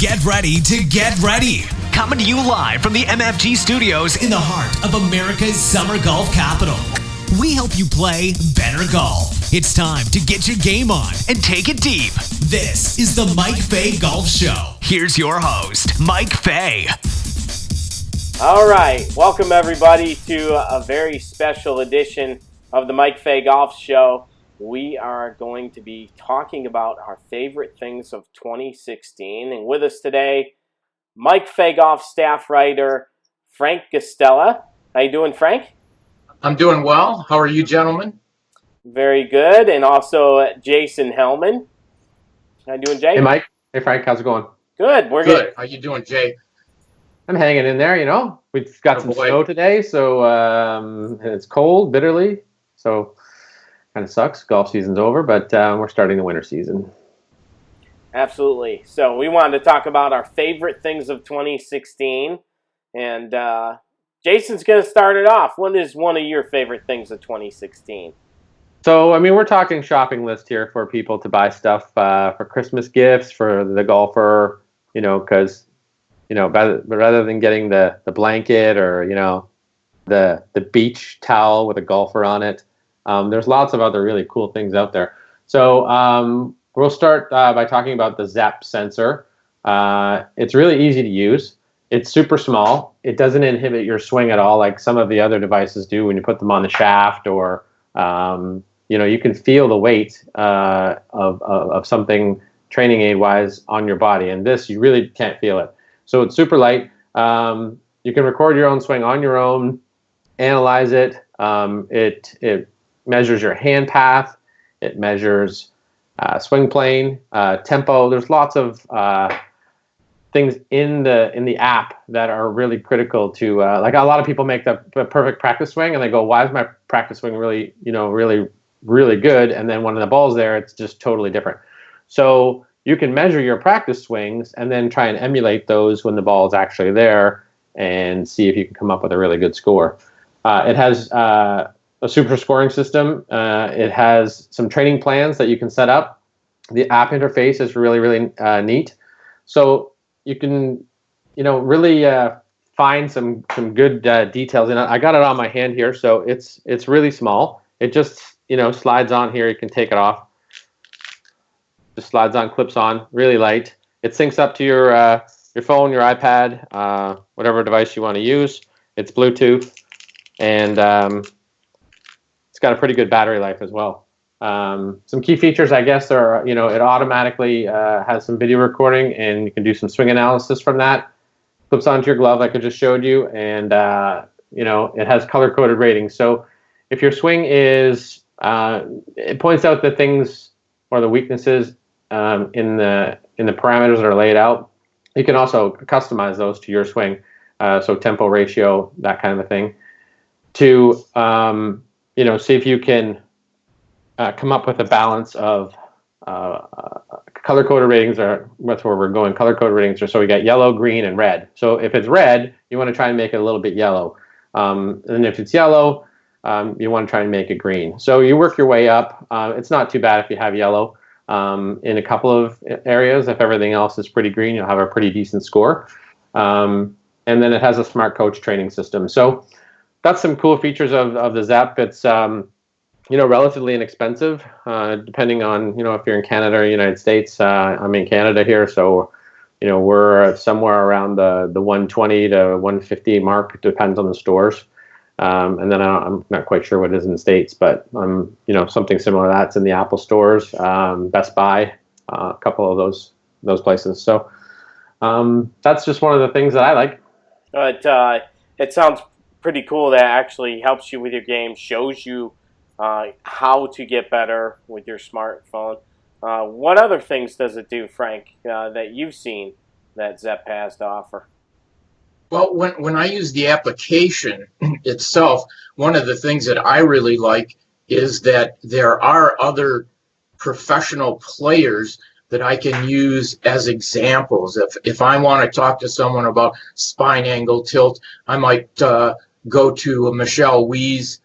Get ready to get ready. Coming to you live from the MFG studios in the heart of America's summer golf capital. We help you play better golf. It's time to get your game on and take it deep. This is the Mike Fay Golf Show. Here's your host, Mike Fay. All right, welcome everybody to a very special edition of the Mike Fay Golf Show. We are going to be talking about our favorite things of 2016. And with us today, Mike Fay Golf staff writer, Frank Guastella. How you doing, Frank? I'm doing well. How are you, gentlemen? Very good. And also Jason Helman. How you doing, Jay? Hey, Mike. Hey, Frank. How's it going? Good. We're good. How you doing, Jay? I'm hanging in there, you know. We've got some snow today, so and it's cold, bitterly. So kind of sucks. Golf season's over, but we're starting the winter season. Absolutely. So we wanted to talk about our favorite things of 2016. And Jason's going to start it off. What is one of your favorite things of 2016? So, I mean, we're talking shopping list here for people to buy stuff for Christmas gifts for the golfer, you know, because, you know, rather than getting the blanket or, you know, the beach towel with a golfer on it, there's lots of other really cool things out there. So we'll start by talking about the Zap Sensor. It's really easy to use. It's super small. It doesn't inhibit your swing at all like some of the other devices do when you put them on the shaft or, you know, you can feel the weight of something training aid-wise on your body. And this, you really can't feel it. So it's super light. You can record your own swing on your own, analyze it. It measures your hand path. It measures swing plane, tempo. There's lots of things in the app that are really critical to like a lot of people make the perfect practice swing and they go, why is my practice swing really, you know, really good? And then when the ball's there, it's just totally different. So you can measure your practice swings and then try and emulate those when the ball is actually there and see if you can come up with a really good score. It has a super scoring system. It has some training plans that you can set up. The app interface is really, really neat. So you can, you know, really find some good details in it. I got it on my hand here, so it's really small. It just, you know, slides on here. You can take it off. Just slides on, clips on, really light. It syncs up to your phone, your iPad, whatever device you want to use. It's Bluetooth, and it's got a pretty good battery life as well. Some key features, I guess, are, you know, it automatically has some video recording, and you can do some swing analysis from that. Clips onto your glove, like I just showed you, and you know, it has color-coded ratings. So if your swing is, it points out the things or the weaknesses in the parameters that are laid out. You can also customize those to your swing, so tempo ratio, that kind of a thing, to you know, see if you can come up with a balance of color-coded ratings. Are that's where we're going. Color-coded ratings are, so we got yellow, green, and red. So if it's red, you want to try and make it a little bit yellow, and if it's yellow, you want to try and make it green. So you work your way up. It's not too bad if you have yellow. In a couple of areas, if everything else is pretty green, you'll have a pretty decent score. And then it has a smart coach training system. So that's some cool features of the Zap. It's you know, relatively inexpensive, depending on, you know, if you're in Canada or United States. I'm in Canada here, so you know, we're somewhere around the 120 to 150 mark. It depends on the stores. And then I'm not quite sure what it is in the States, but you know, something similar to that's in the Apple stores, Best Buy, a couple of those places. So that's just one of the things that I like. It sounds pretty cool. That actually helps you with your game, shows you how to get better with your smartphone. What other things does it do, Frank, that you've seen that Zap has to offer? Well, when I use the application itself, one of the things that I really like is that there are other professional players that I can use as examples. If I want to talk to someone about spine angle tilt, I might go to Michelle Wee's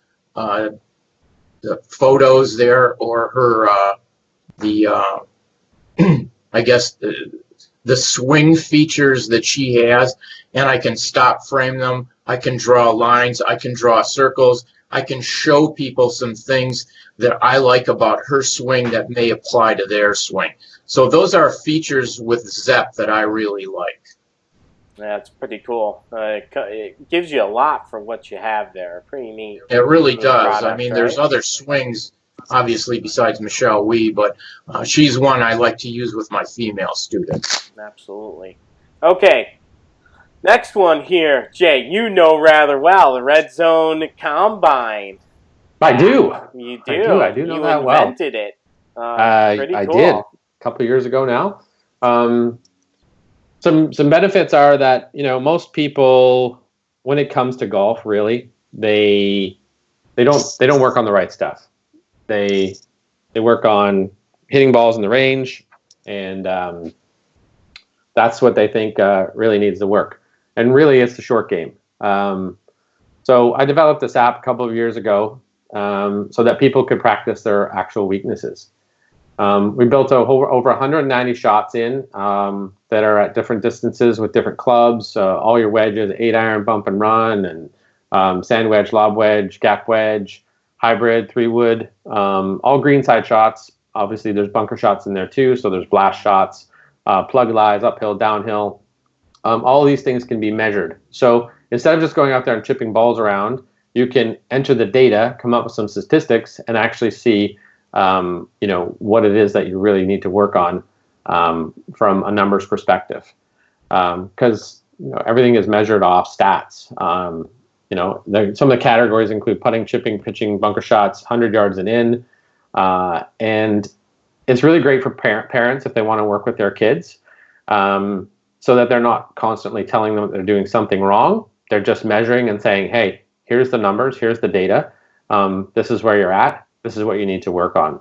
the photos there, or her I guess the the swing features that she has, and I can stop frame them. I can draw lines. I can draw circles. I can show people some things that I like about her swing that may apply to their swing. So those are features with Zep that I really like. That's pretty cool. It gives you a lot for what you have there. Pretty neat. It really does. Product, I mean, right? there's other swings, obviously, besides Michelle Wee, but she's one I like to use with my female students. Absolutely. Okay. Next one here, Jay, you know rather well, the Red Zone Combine. I do. You do. I do know you that well. You invented it. Pretty I cool. did a couple of years ago now. Some benefits are that, you know, most people, when it comes to golf, really, they don't work on the right stuff. They work on hitting balls in the range, and that's what they think really needs to work. And really, it's the short game. So I developed this app a couple of years ago so that people could practice their actual weaknesses. We built over 190 shots in that are at different distances with different clubs, all your wedges, 8-iron, bump and run, and sand wedge, lob wedge, gap wedge, hybrid, 3-wood, all greenside shots. Obviously, there's bunker shots in there too, so there's blast shots, plug lies, uphill, downhill. All these things can be measured. So instead of just going out there and chipping balls around, you can enter the data, come up with some statistics, and actually see you know, what it is that you really need to work on from a numbers perspective. Because you know, everything is measured off stats. You know, some of the categories include putting, chipping, pitching, bunker shots, 100 yards and in. And it's really great for parents if they want to work with their kids, so that they're not constantly telling them that they're doing something wrong. They're just measuring and saying, hey, here's the numbers, here's the data. This is where you're at. This is what you need to work on.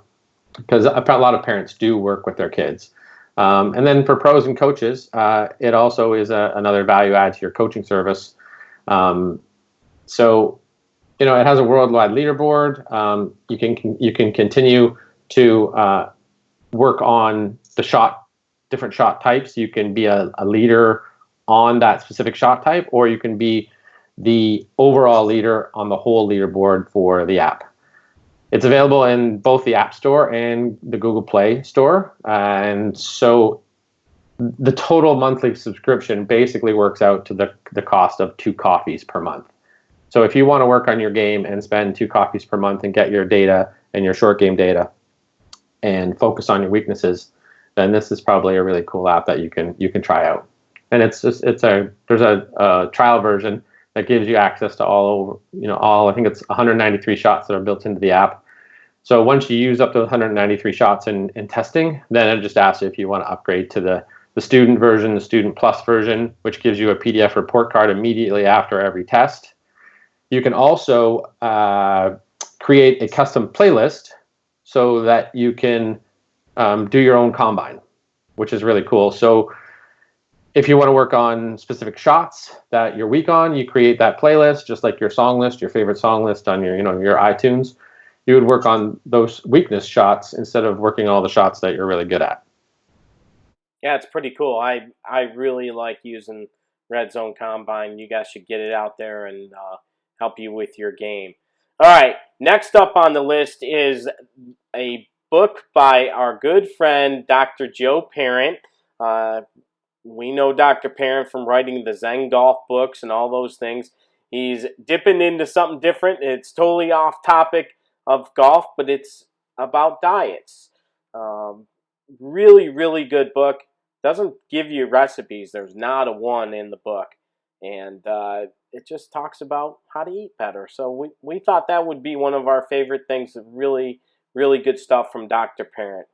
Because a lot of parents do work with their kids. And then for pros and coaches, it also is another value add to your coaching service. So, you know, it has a worldwide leaderboard. You can continue to work on the different shot types. You can be a leader on that specific shot type, or you can be the overall leader on the whole leaderboard for the app. It's available in both the App Store and the Google Play Store. And so the total monthly subscription basically works out to the cost of 2 coffees per month. So if you want to work on your game and spend 2 coffees per month and get your data and your short game data and focus on your weaknesses, then this is probably a really cool app that you can try out. And there's a trial version that gives you access to all I think it's 193 shots that are built into the app. So once you use up to 193 shots in testing, then it just asks you if you want to upgrade to the student version, the student plus version, which gives you a PDF report card immediately after every test. You can also create a custom playlist so that you can do your own combine, which is really cool. So if you want to work on specific shots that you're weak on, you create that playlist, just like your song list, your favorite song list on your iTunes. You would work on those weakness shots instead of working all the shots that you're really good at. Yeah, it's pretty cool. I really like using Red Zone Combine. You guys should get it out there and help you with your game. All right, next up on the list is a book by our good friend, Dr. Joe Parent. We know Dr. Parent from writing the Zen Golf books and all those things. He's dipping into something different. It's totally off topic of golf, but it's about diets. Really, really good book. Doesn't give you recipes. There's not a one in the book. And it just talks about how to eat better. So we thought that would be one of our favorite things. Really, really good stuff from Dr. Parent.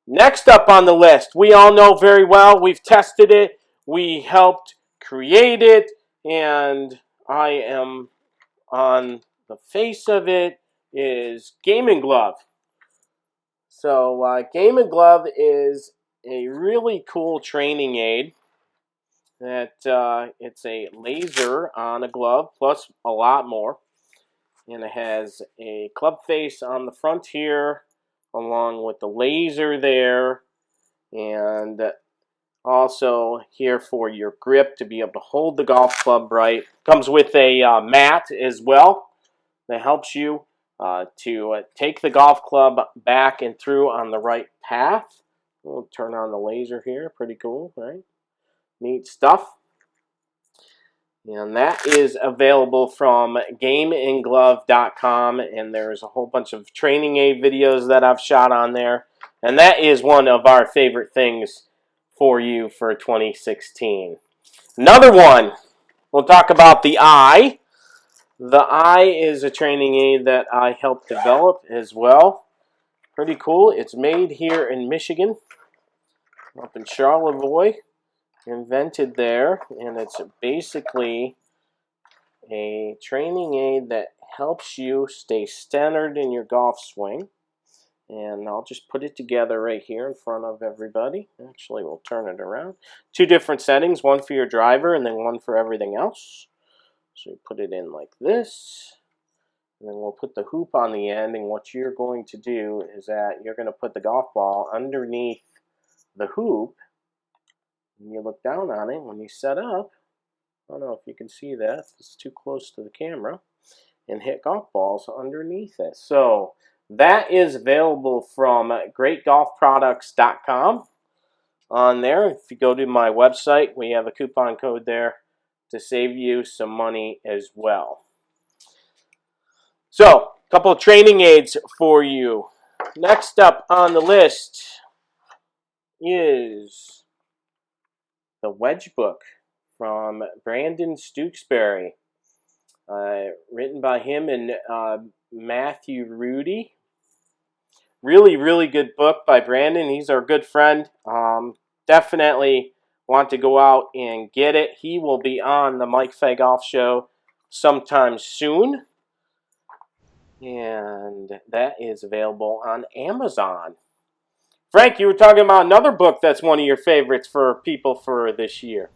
Next up on the list, we all know very well, we've tested it, we helped create it, and I am on the face of it is game-inglove. So game-inglove is a really cool training aid. It's a laser on a glove plus a lot more, and it has a club face on the front here along with the laser there, and Also here for your grip to be able to hold the golf club right. Comes with a mat as well that helps you to take the golf club back and through on the right path. We'll turn on the laser here. Pretty cool, right? Neat stuff. And that is available from game-inglove.com, and there's a whole bunch of training aid videos that I've shot on there. And that is one of our favorite things for you for 2016. Another one, we'll talk about the Eye. The Eye is a training aid that I helped develop as well. Pretty cool. It's made here in Michigan, up in Charlevoix. Invented there, and it's basically a training aid that helps you stay centered in your golf swing. And I'll just put it together right here in front of everybody. Actually, we'll turn it around. 2 different settings, one for your driver and then one for everything else. So you put it in like this, and then we'll put the hoop on the end, and what you're going to do is that you're going to put the golf ball underneath the hoop. When you look down on it, when you set up, I don't know if you can see that, it's too close to the camera, and hit golf balls underneath it. So that is available from greatgolfproducts.com on there. If you go to my website, we have a coupon code there to save you some money as well. So, a couple of training aids for you. Next up on the list is the Wedge Book from Brandon Stooksbury, written by him and Matthew Rudy. Really, really good book by Brandon. He's our good friend. Definitely want to go out and get it. He will be on the Mike Fay Golf Show sometime soon. And that is available on Amazon. Frank, you were talking about another book that's one of your favorites for people for this year.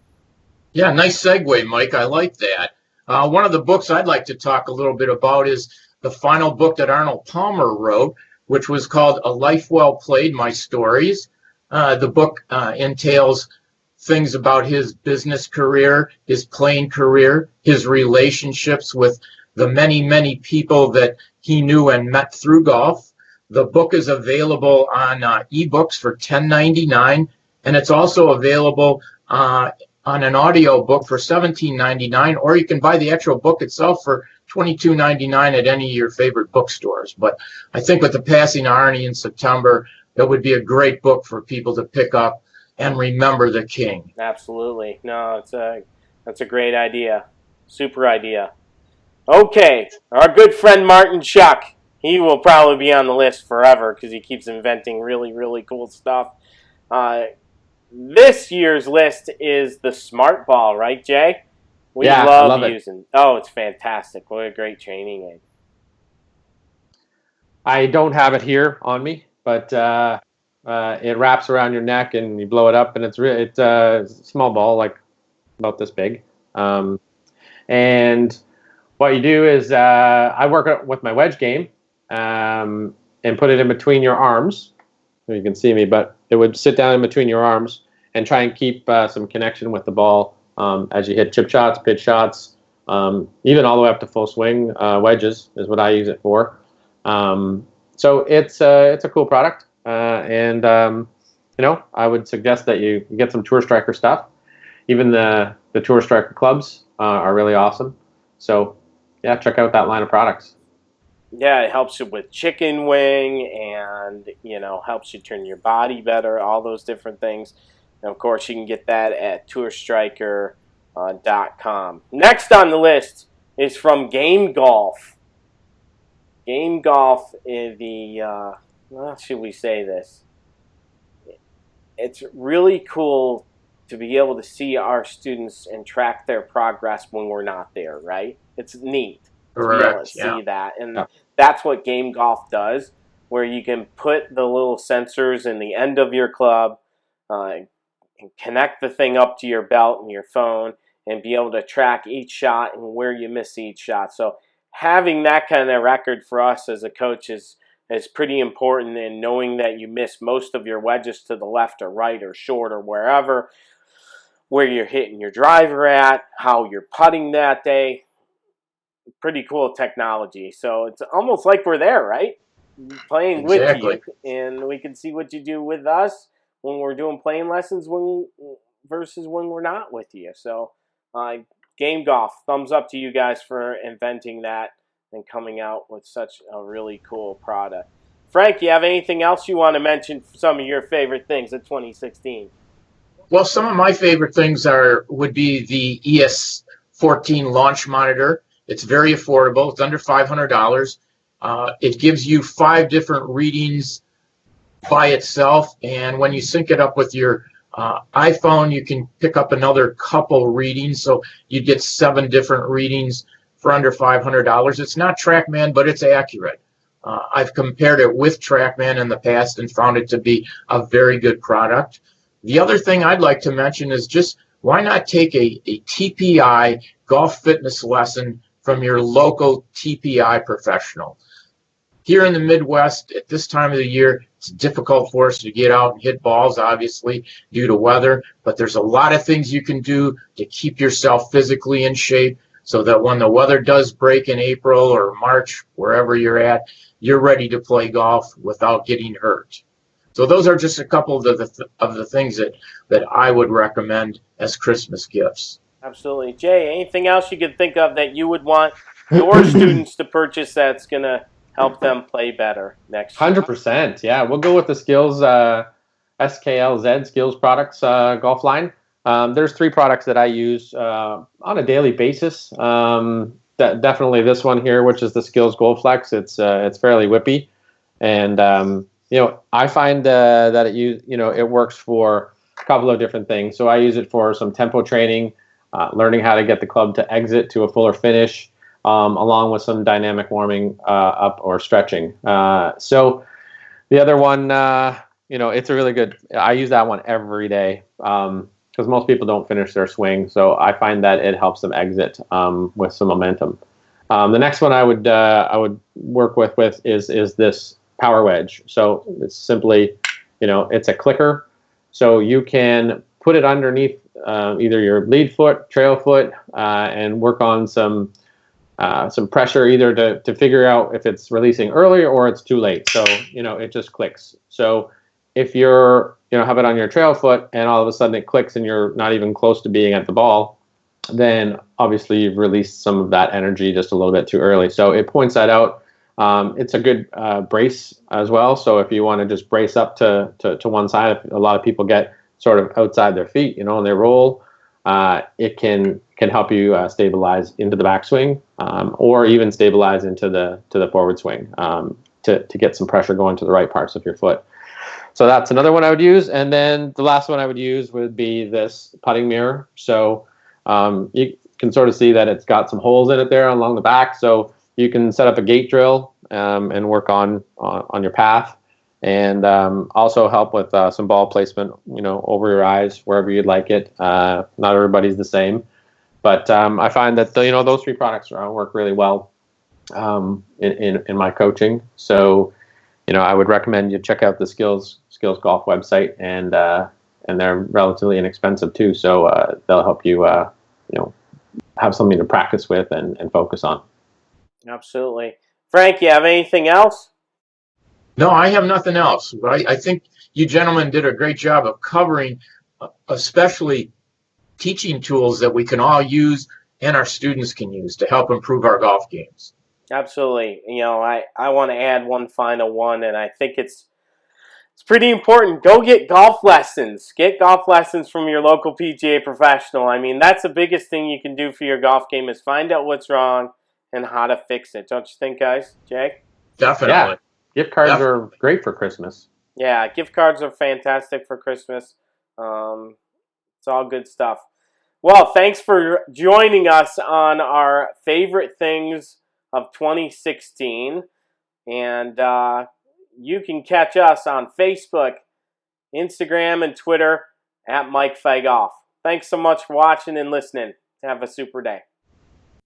Yeah, nice segue, Mike. I like that. One of the books I'd like to talk a little bit about is the final book that Arnold Palmer wrote, which was called A Life Well Played, My Stories. The book entails things about his business career, his playing career, his relationships with the many, many people that he knew and met through golf. The book is available on ebooks for $10.99, and it's also available on an audio book for $17.99, or you can buy the actual book itself for $22.99 at any of your favorite bookstores. But I think with the passing of Arnie in September, that would be a great book for people to pick up and remember the king. Absolutely. No, that's a great idea. Super idea. Okay, our good friend Martin Chuck. He will probably be on the list forever because he keeps inventing really, really cool stuff. This year's list is the Smart Ball, right, Jay? We love using it. Oh, it's fantastic. What a great training aid. I don't have it here on me, but it wraps around your neck and you blow it up, and it's a small ball, like about this big. And what you do is I work with my wedge game and put it in between your arms. You can see me, but it would sit down in between your arms and try and keep some connection with the ball as you hit chip shots, pitch shots, even all the way up to full swing. Wedges is what I use it for. So it's a cool product, and I would suggest that you get some Tour Striker stuff. Even the Tour Striker clubs are really awesome. So yeah, check out that line of products. Yeah, it helps you with chicken wing and, helps you turn your body better, all those different things. And, of course, you can get that at tourstriker.com. Next on the list is from Game Golf. Game Golf is how should we say this? It's really cool to be able to see our students and track their progress when we're not there, right? It's neat. Correct. See that, and that's what Game Golf does, where you can put the little sensors in the end of your club and connect the thing up to your belt and your phone and be able to track each shot and where you miss each shot. So having that kind of record for us as a coach is is pretty important in knowing that you miss most of your wedges to the left or right or short or wherever, where you're hitting your driver at, how you're putting that day. Pretty cool technology. So it's almost like we're there, right? Playing Exactly. with you, and we can see what you do with us when we're doing playing lessons versus when we're not with you. So Game Golf, thumbs up to you guys for inventing that and coming out with such a really cool product. Frank, you have anything else you want to mention for some of your favorite things of 2016? Well, some of my favorite things would be the ES14 launch monitor. It's very affordable. It's under $500. It gives you 5 different readings by itself, and when you sync it up with your iPhone, you can pick up another couple readings, so you get 7 different readings for under $500. It's not TrackMan, but it's accurate. I've compared it with TrackMan in the past and found it to be a very good product. The other thing I'd like to mention is just why not take a TPI golf fitness lesson from your local TPI professional. Here in the Midwest, at this time of the year, it's difficult for us to get out and hit balls, obviously, due to weather, but there's a lot of things you can do to keep yourself physically in shape so that when the weather does break in April or March, wherever you're at, you're ready to play golf without getting hurt. So those are just a couple of the things that I would recommend as Christmas gifts. Absolutely. Jay, anything else you could think of that you would want your students to purchase that's going to help them play better next year? 100%. Yeah, we'll go with the Skills SKLZ Skills Products golf line. There's 3 products that I use on a daily basis. Definitely this one here, which is the Skills Gold Flex. It's fairly whippy, and I find that it works for a couple of different things. So I use it for some tempo training, learning how to get the club to exit to a fuller finish, along with some dynamic warming up or stretching. So the other one, it's a really good. I use that one every day because most people don't finish their swing. So I find that it helps them exit with some momentum. The next one I would work with is this Power Wedge. So it's simply, it's a clicker. So you can put it underneath either your lead foot, trail foot, and work on some pressure either to figure out if it's releasing early or it's too late. So, it just clicks. So if you're, have it on your trail foot and all of a sudden it clicks and you're not even close to being at the ball, then obviously you've released some of that energy just a little bit too early. So it points that out. It's a good brace as well. So if you want to just brace up to one side, if a lot of people get sort of outside their feet, and they roll, it can help you stabilize into the backswing, or even stabilize into the forward swing, to get some pressure going to the right parts of your foot. So that's another one I would use. And then the last one I would use would be this putting mirror. So you can sort of see that it's got some holes in it there along the back. So you can set up a gate drill and work on your path, and also help with some ball placement, over your eyes, wherever you'd like it. Not everybody's the same, but I find that those 3 products work really well in my coaching. So I would recommend you check out the Skills Golf website, and they're relatively inexpensive too. So they'll help you have something to practice with and focus on. Absolutely. Frank, you have anything else? No, I have nothing else. I think you gentlemen did a great job of covering, especially teaching tools that we can all use and our students can use to help improve our golf games. Absolutely. I want to add one final one, and I think it's pretty important. Go get golf lessons. Get golf lessons from your local PGA professional. I mean, that's the biggest thing you can do for your golf game is find out what's wrong and how to fix it. Don't you think, guys? Jay? Definitely. Yeah. Gift cards are great for Christmas. Yeah, gift cards are fantastic for Christmas. It's all good stuff. Well, thanks for joining us on our favorite things of 2016. And you can catch us on Facebook, Instagram, and Twitter at Mike Fay Golf. Thanks so much for watching and listening. Have a super day.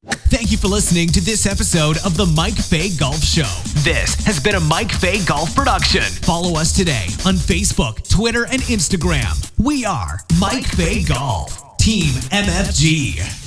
Thank you for listening to this episode of the Mike Fay Golf Show. This has been a Mike Fay Golf production. Follow us today on Facebook, Twitter, and Instagram. We are Mike Fay Golf, Team MFG.